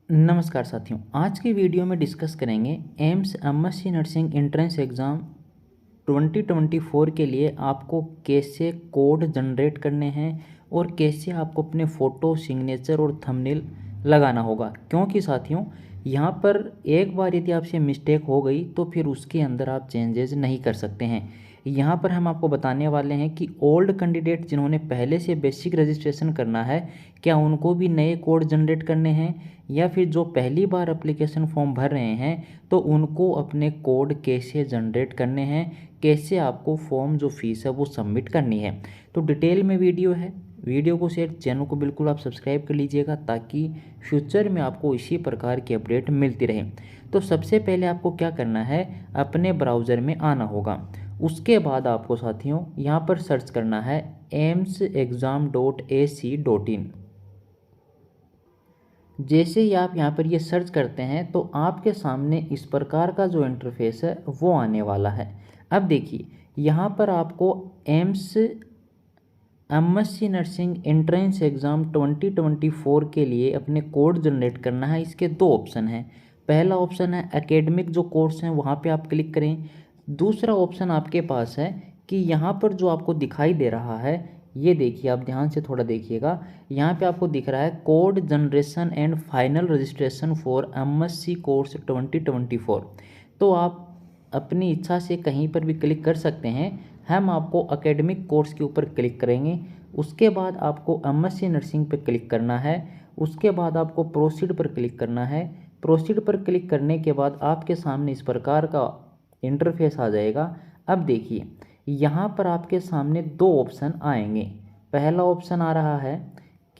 नमस्कार साथियों, आज की वीडियो में डिस्कस करेंगे AIIMS MSc nursing entrance exam 2024 के लिए आपको कैसे कोड जनरेट करने हैं और कैसे आपको अपने फ़ोटो, सिग्नेचर और थंबनेल लगाना होगा। क्योंकि साथियों, यहाँ पर एक बार यदि आपसे मिस्टेक हो गई तो फिर उसके अंदर आप चेंजेस नहीं कर सकते हैं। यहाँ पर हम आपको बताने वाले हैं कि ओल्ड कैंडिडेट जिन्होंने पहले से बेसिक रजिस्ट्रेशन करना है, क्या उनको भी नए कोड जनरेट करने हैं, या फिर जो पहली बार एप्लीकेशन फॉर्म भर रहे हैं तो उनको अपने कोड कैसे जनरेट करने हैं, कैसे आपको फॉर्म जो फीस है वो सबमिट करनी है। तो डिटेल में वीडियो है, वीडियो को शेयर, चैनल को बिल्कुल आप सब्सक्राइब कर लीजिएगा ताकि फ्यूचर में आपको इसी प्रकार की अपडेट मिलती रहे। तो सबसे पहले आपको क्या करना है, अपने ब्राउज़र में आना होगा। उसके बाद आपको साथियों यहाँ पर सर्च करना है amsexam.ac.in। जैसे ही आप यहाँ पर ये सर्च करते हैं तो आपके सामने इस प्रकार का जो इंटरफेस है वो आने वाला है। अब देखिए, यहाँ पर आपको AIIMS MSc nursing entrance exam 2024 के लिए अपने कोड जनरेट करना है। इसके दो ऑप्शन हैं। पहला ऑप्शन है एकेडमिक जो कोर्स हैं वहाँ पे आप क्लिक करें। दूसरा ऑप्शन आपके पास है कि यहाँ पर जो आपको दिखाई दे रहा है, ये देखिए, आप ध्यान से थोड़ा देखिएगा। यहाँ पे आपको दिख रहा है code generation and final registration for MSc course 2024। तो आप अपनी इच्छा से कहीं पर भी क्लिक कर सकते हैं। हम आपको एकेडमिक कोर्स के ऊपर क्लिक करेंगे। उसके बाद आपको एमएससी नर्सिंग पर क्लिक करना है। उसके बाद आपको प्रोसीड पर क्लिक करना है। प्रोसीड पर क्लिक करने के बाद आपके सामने इस प्रकार का इंटरफेस आ जाएगा। अब देखिए, यहाँ पर आपके सामने दो ऑप्शन आएंगे। पहला ऑप्शन आ रहा है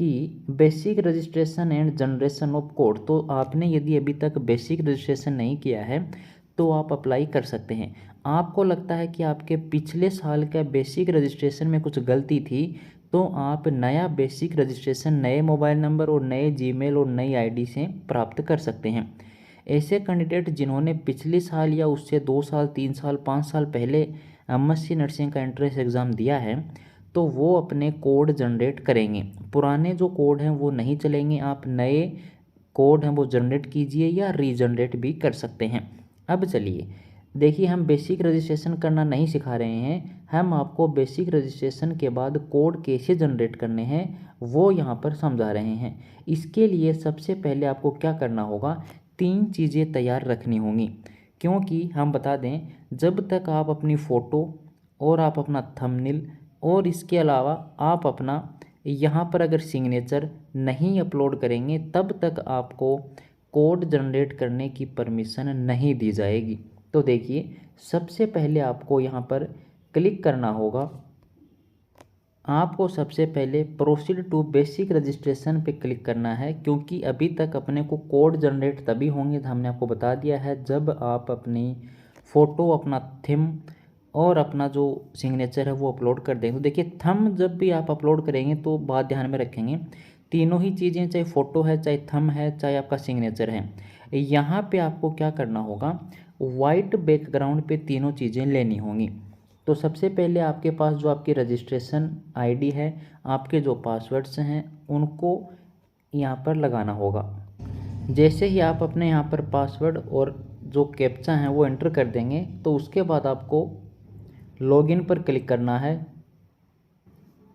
कि basic registration and generation of code. तो आपने यदि अभी तक बेसिक रजिस्ट्रेशन नहीं किया है तो आप अप्लाई कर सकते हैं। आपको लगता है कि आपके पिछले साल का बेसिक रजिस्ट्रेशन में कुछ गलती थी, तो आप नया बेसिक रजिस्ट्रेशन नए मोबाइल नंबर और नए जीमेल और नई आईडी से प्राप्त कर सकते हैं। ऐसे कैंडिडेट जिन्होंने पिछले साल या उससे 2 साल, 3 साल, 5 साल पहले एमएससी नर्सिंग का एंट्रेंस एग्ज़ाम दिया है तो वो अपने कोड जनरेट करेंगे। पुराने जो कोड हैं वो नहीं चलेंगे, आप नए कोड हैं वो जनरेट कीजिए या रीजनरेट भी कर सकते हैं। अब चलिए देखिए, हम बेसिक रजिस्ट्रेशन करना नहीं सिखा रहे हैं, हम आपको बेसिक रजिस्ट्रेशन के बाद कोड कैसे जनरेट करने हैं वो यहाँ पर समझा रहे हैं। इसके लिए सबसे पहले आपको क्या करना होगा, 3 चीज़ें तैयार रखनी होंगी। क्योंकि हम बता दें, जब तक आप अपनी फ़ोटो और आप अपना थंबनेल और इसके अलावा आप अपना यहाँ पर अगर सिग्नेचर नहीं अपलोड करेंगे तब तक आपको कोड जनरेट करने की परमिशन नहीं दी जाएगी। तो देखिए, सबसे पहले आपको यहाँ पर क्लिक करना होगा। आपको सबसे पहले प्रोसीड टू बेसिक रजिस्ट्रेशन पे क्लिक करना है, क्योंकि अभी तक अपने को कोड जनरेट तभी होंगे, हमने आपको बता दिया है, जब आप अपनी फ़ोटो, अपना थीम और अपना जो सिग्नेचर है वो अपलोड कर देंगे। तो देखिए, थंब जब भी आप अपलोड करेंगे तो बात ध्यान में रखेंगे, तीनों ही चीज़ें, चाहे फ़ोटो है, चाहे थंब है, चाहे आपका सिग्नेचर है, यहाँ पे आपको क्या करना होगा, वाइट बैकग्राउंड पे तीनों चीज़ें लेनी होंगी। तो सबसे पहले आपके पास जो आपकी रजिस्ट्रेशन आईडी है, आपके जो पासवर्ड्स हैं उनको यहाँ पर लगाना होगा। जैसे ही आप अपने यहाँ पर पासवर्ड और जो कैप्चा हैं वो एंटर कर देंगे तो उसके बाद आपको लॉगिन पर क्लिक करना है।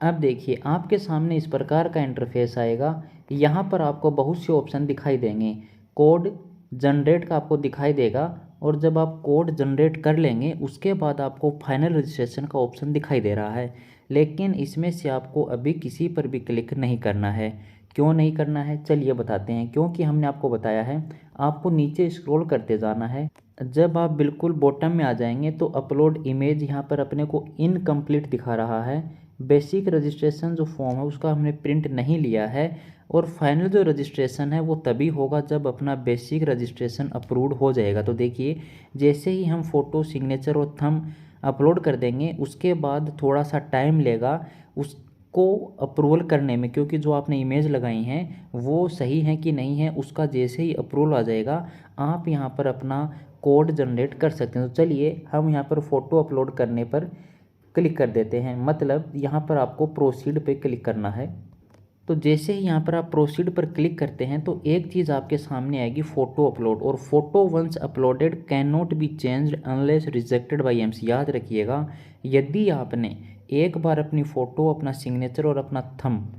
अब देखिए, आपके सामने इस प्रकार का इंटरफेस आएगा। यहाँ पर आपको बहुत से ऑप्शन दिखाई देंगे। कोड जनरेट का आपको दिखाई देगा, और जब आप कोड जनरेट कर लेंगे उसके बाद आपको फाइनल रजिस्ट्रेशन का ऑप्शन दिखाई दे रहा है। लेकिन इसमें से आपको अभी किसी पर भी क्लिक नहीं करना है। क्यों नहीं करना है, चलिए बताते हैं। क्योंकि हमने आपको बताया है, आपको नीचे स्क्रॉल करते जाना है। जब आप बिल्कुल बॉटम में आ जाएंगे तो अपलोड इमेज यहाँ पर अपने को इनकम्प्लीट दिखा रहा है। बेसिक रजिस्ट्रेशन जो फॉर्म है उसका हमने प्रिंट नहीं लिया है, और फाइनल जो रजिस्ट्रेशन है वो तभी होगा जब अपना बेसिक रजिस्ट्रेशन अप्रूव्ड हो जाएगा। तो देखिए, जैसे ही हम फ़ोटो, सिग्नेचर और थंब अपलोड कर देंगे उसके बाद थोड़ा सा टाइम लेगा उसको अप्रूवल करने में, क्योंकि जो आपने इमेज लगाई हैं वो सही है कि नहीं है, उसका जैसे ही अप्रूवल आ जाएगा आप यहाँ पर अपना कोड जनरेट कर सकते हैं। तो चलिए, हम यहाँ पर फ़ोटो अपलोड करने पर क्लिक कर देते हैं। मतलब यहाँ पर आपको प्रोसीड पे क्लिक करना है। तो जैसे ही यहाँ पर आप प्रोसीड पर क्लिक करते हैं तो एक चीज़ आपके सामने आएगी फ़ोटो अपलोड, और photo once uploaded can not be changed unless rejected by MC. याद रखिएगा, यदि आपने एक बार अपनी फ़ोटो, अपना सिग्नेचर और अपना थंब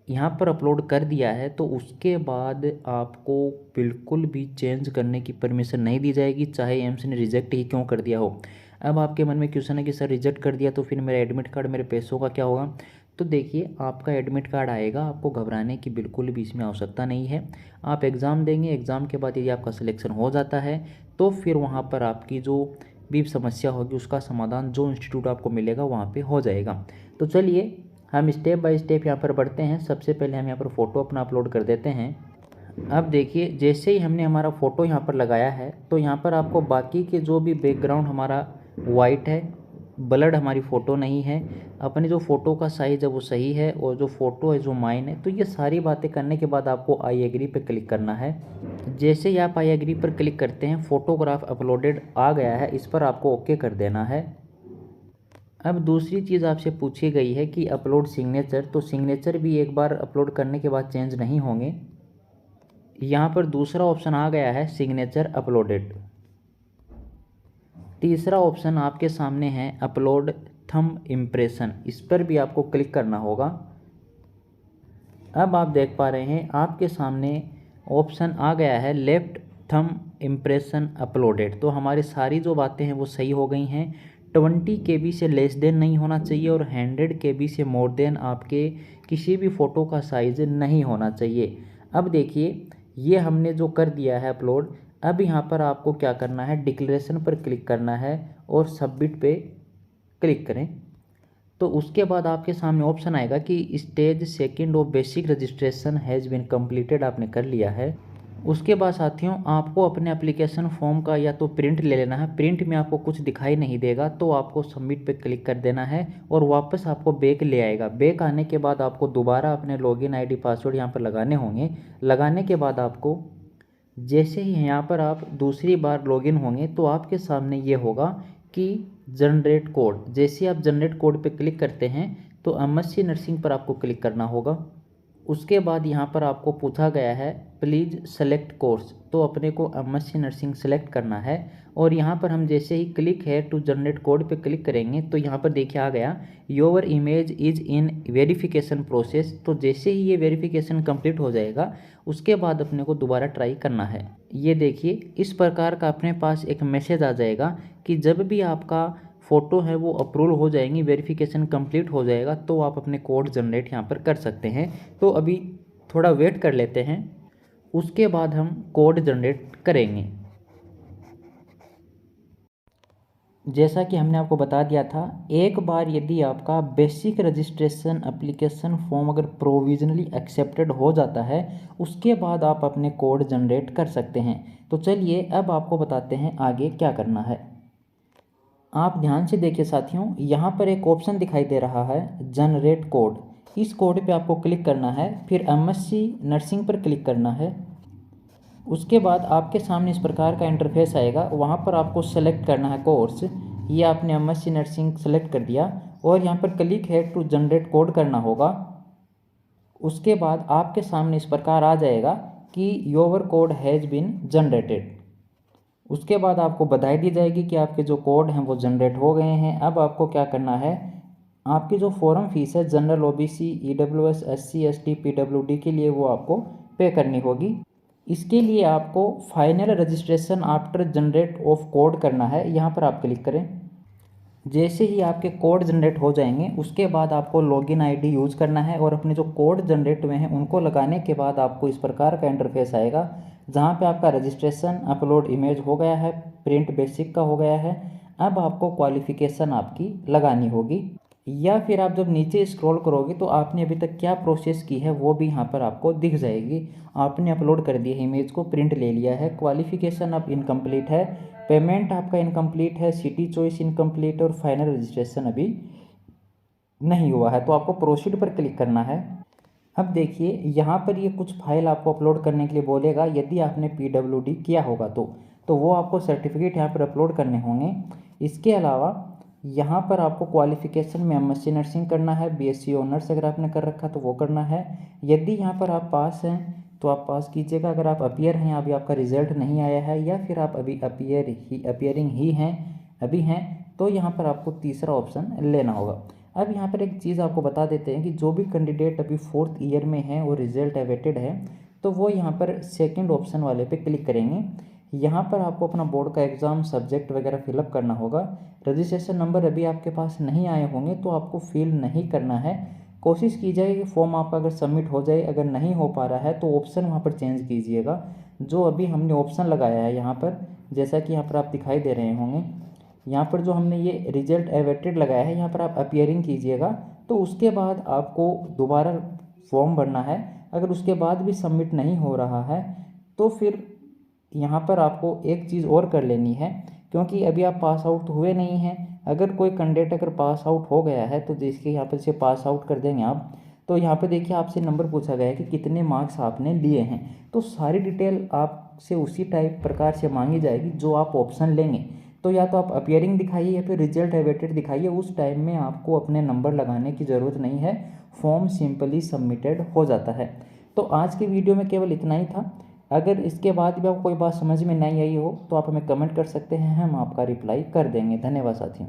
यहाँ पर अपलोड कर दिया है तो उसके बाद आपको बिल्कुल भी चेंज करने की परमिशन नहीं दी जाएगी, चाहे एमसी ने रिजेक्ट ही क्यों कर दिया हो। अब आपके मन में क्वेश्चन है कि सर रिजेक्ट कर दिया तो फिर मेरा एडमिट कार्ड, मेरे पैसों का क्या होगा। तो देखिए, आपका एडमिट कार्ड आएगा, आपको घबराने की बिल्कुल भी इसमें आवश्यकता नहीं है। आप एग्ज़ाम देंगे, एग्ज़ाम के बाद यदि आपका सिलेक्शन हो जाता है तो फिर वहाँ पर आपकी जो भी समस्या होगी उसका समाधान जो इंस्टीट्यूट आपको मिलेगा वहाँ पे हो जाएगा। तो चलिए हम स्टेप बाय स्टेप यहाँ पर बढ़ते हैं। सबसे पहले हम यहाँ पर फ़ोटो अपना अपलोड कर देते हैं। अब देखिए, जैसे ही हमने हमारा फ़ोटो यहाँ पर लगाया है तो यहाँ पर आपको बाकी के जो भी बैकग्राउंड हमारा वाइट है, ब्लड हमारी फ़ोटो नहीं है, अपनी जो फ़ोटो का साइज़ है वो सही है, और जो फ़ोटो है जो माइन है, तो ये सारी बातें करने के बाद आपको आई एग्री पे क्लिक करना है। जैसे ही आप आई एग्री पर क्लिक करते हैं, फ़ोटोग्राफ अपलोडेड आ गया है, इस पर आपको ओके कर देना है। अब दूसरी चीज़ आपसे पूछी गई है कि अपलोड सिग्नेचर, तो सिग्नेचर भी एक बार अपलोड करने के बाद चेंज नहीं होंगे। यहाँ पर दूसरा ऑप्शन आ गया है सिग्नेचर अपलोडेड। तीसरा ऑप्शन आपके सामने है अपलोड थंब इम्प्रेशन, इस पर भी आपको क्लिक करना होगा। अब आप देख पा रहे हैं आपके सामने ऑप्शन आ गया है लेफ्ट थंब इम्प्रेशन अपलोडेड। तो हमारी सारी जो बातें हैं वो सही हो गई हैं। 20 KB से लेस देन नहीं होना चाहिए और 100 KB से मोर देन आपके किसी भी फ़ोटो का साइज़ नहीं होना चाहिए। अब देखिए, ये हमने जो कर दिया है अपलोड, अब यहाँ पर आपको क्या करना है, डिक्लेरेशन पर क्लिक करना है और सबमिट पे क्लिक करें। तो उसके बाद आपके सामने ऑप्शन आएगा कि stage second of basic registration has been completed, आपने कर लिया है। उसके बाद साथियों, आपको अपने एप्लीकेशन फॉर्म का या तो प्रिंट ले लेना है, प्रिंट में आपको कुछ दिखाई नहीं देगा तो आपको सबमिट पे क्लिक कर देना है और वापस आपको बैक ले आएगा। बैक आने के बाद आपको दोबारा अपने लॉगिन आईडी पासवर्ड यहाँ पर लगाने होंगे। लगाने के बाद आपको जैसे ही यहाँ पर आप दूसरी बार लॉगिन होंगे तो आपके सामने ये होगा कि जनरेट कोड। जैसे आप जनरेट कोड पे क्लिक करते हैं तो एमएससी नर्सिंग पर आपको क्लिक करना होगा। उसके बाद यहाँ पर आपको पूछा गया है प्लीज़ सेलेक्ट कोर्स, तो अपने को एमएससी नर्सिंग सेलेक्ट करना है। और यहाँ पर हम जैसे ही क्लिक है टू जनरेट कोड पे क्लिक करेंगे तो यहाँ पर देखिए आ गया your image is in verification process. तो जैसे ही ये वेरिफिकेशन कंप्लीट हो जाएगा उसके बाद अपने को दोबारा ट्राई करना है। ये देखिए, इस प्रकार का अपने पास एक मैसेज आ जाएगा कि जब भी आपका फ़ोटो है वो अप्रूव हो जाएंगी, वेरिफिकेशन कंप्लीट हो जाएगा तो आप अपने कोड जनरेट यहाँ पर कर सकते हैं। तो अभी थोड़ा वेट कर लेते हैं, उसके बाद हम कोड जनरेट करेंगे। जैसा कि हमने आपको बता दिया था, एक बार यदि आपका बेसिक रजिस्ट्रेशन एप्लीकेशन फॉर्म अगर प्रोविजनली एक्सेप्टेड हो जाता है उसके बाद आप अपने कोड जनरेट कर सकते हैं। तो चलिए अब आपको बताते हैं आगे क्या करना है। आप ध्यान से देखिए साथियों, यहाँ पर एक ऑप्शन दिखाई दे रहा है जनरेट कोड। इस कोड पे आपको क्लिक करना है, फिर एमएससी नर्सिंग पर क्लिक करना है। उसके बाद आपके सामने इस प्रकार का इंटरफेस आएगा, वहाँ पर आपको सेलेक्ट करना है कोर्स। ये आपने एमएससी नर्सिंग सेलेक्ट कर दिया और यहाँ पर क्लिक है टू जनरेट कोड करना होगा। उसके बाद आपके सामने इस प्रकार आ जाएगा कि your code has been generated. उसके बाद आपको बधाई दी जाएगी कि आपके जो कोड हैं वो जनरेट हो गए हैं। अब आपको क्या करना है, आपकी जो फॉर्म फीस है general OBC EWS SC ST PWD के लिए वो आपको पे करनी होगी। इसके लिए आपको final registration after generate of code करना है, यहाँ पर आप क्लिक करें। जैसे ही आपके कोड जनरेट हो जाएंगे उसके बाद आपको लॉगिन आईडी यूज़ करना है और अपने जो कोड जनरेट हुए हैं उनको लगाने के बाद आपको इस प्रकार का इंटरफेस आएगा जहाँ पे आपका रजिस्ट्रेशन अपलोड इमेज हो गया है, प्रिंट बेसिक का हो गया है। अब आपको क्वालिफ़िकेशन आपकी लगानी होगी, या फिर आप जब नीचे स्क्रॉल करोगे तो आपने अभी तक क्या प्रोसेस की है वो भी यहाँ पर आपको दिख जाएगी। आपने अपलोड कर दिया है इमेज को, प्रिंट ले लिया है, क्वालिफ़िकेशन अब इनकम्प्लीट है, पेमेंट आपका इनकम्प्लीट है, सिटी चॉइस इनकम्प्लीट और फाइनल रजिस्ट्रेशन अभी नहीं हुआ है। तो आपको प्रोसीड पर क्लिक करना है। अब देखिए यहाँ पर ये कुछ फाइल आपको अपलोड करने के लिए बोलेगा। यदि आपने पीडब्ल्यूडी किया होगा तो वो आपको सर्टिफिकेट यहाँ पर अपलोड करने होंगे। इसके अलावा यहाँ पर आपको क्वालिफ़िकेशन में एमएससी नर्सिंग करना है, बीएससी ऑनर्स अगर आपने कर रखा तो वो करना है। यदि यहाँ पर आप पास हैं तो आप पास कीजिएगा, अगर आप अपीयर हैं, अभी आपका रिज़ल्ट नहीं आया है या फिर आप अभी अपीयरिंग ही हैं, अभी हैं, तो यहाँ पर आपको तीसरा ऑप्शन लेना होगा। अब यहाँ पर एक चीज़ आपको बता देते हैं कि जो भी कैंडिडेट अभी 4th ईयर में है और रिज़ल्ट अवेटेड है तो वो यहाँ पर सेकंड ऑप्शन वाले पे क्लिक करेंगे। यहाँ पर आपको अपना बोर्ड का एग्ज़ाम सब्जेक्ट वगैरह फिलअप करना होगा। रजिस्ट्रेशन नंबर अभी आपके पास नहीं आए होंगे तो आपको फिल नहीं करना है। कोशिश की जाए कि फॉर्म आपका अगर सबमिट हो जाए, अगर नहीं हो पा रहा है तो ऑप्शन वहाँ पर चेंज कीजिएगा। जो अभी हमने ऑप्शन लगाया है यहाँ पर, जैसा कि यहाँ पर आप दिखाई दे रहे होंगे, यहाँ पर जो हमने ये रिजल्ट अवेटेड लगाया है, यहाँ पर आप अपीयरिंग कीजिएगा। तो उसके बाद आपको दोबारा फॉर्म भरना है। अगर उसके बाद भी सबमिट नहीं हो रहा है तो फिर यहाँ पर आपको एक चीज़ और कर लेनी है, क्योंकि अभी आप पास आउट हुए नहीं हैं। अगर कोई कैंडिडेट अगर पास आउट हो गया है तो देखिए यहाँ पर से पास आउट कर देंगे आप, तो यहाँ पे देखिए आपसे नंबर पूछा गया है कि कितने मार्क्स आपने लिए हैं। तो सारी डिटेल आपसे उसी टाइप प्रकार से मांगी जाएगी जो आप ऑप्शन लेंगे। तो या तो आप अपीयरिंग दिखाइए या फिर रिजल्ट अवेटेड दिखाइए, उस टाइम में आपको अपने नंबर लगाने की ज़रूरत नहीं है, फॉर्म सिंपली सबमिटेड हो जाता है। तो आज के वीडियो में केवल इतना ही था। अगर इसके बाद भी आपको कोई बात समझ में नहीं आई हो तो आप हमें कमेंट कर सकते हैं, हम आपका रिप्लाई कर देंगे। धन्यवाद साथियों।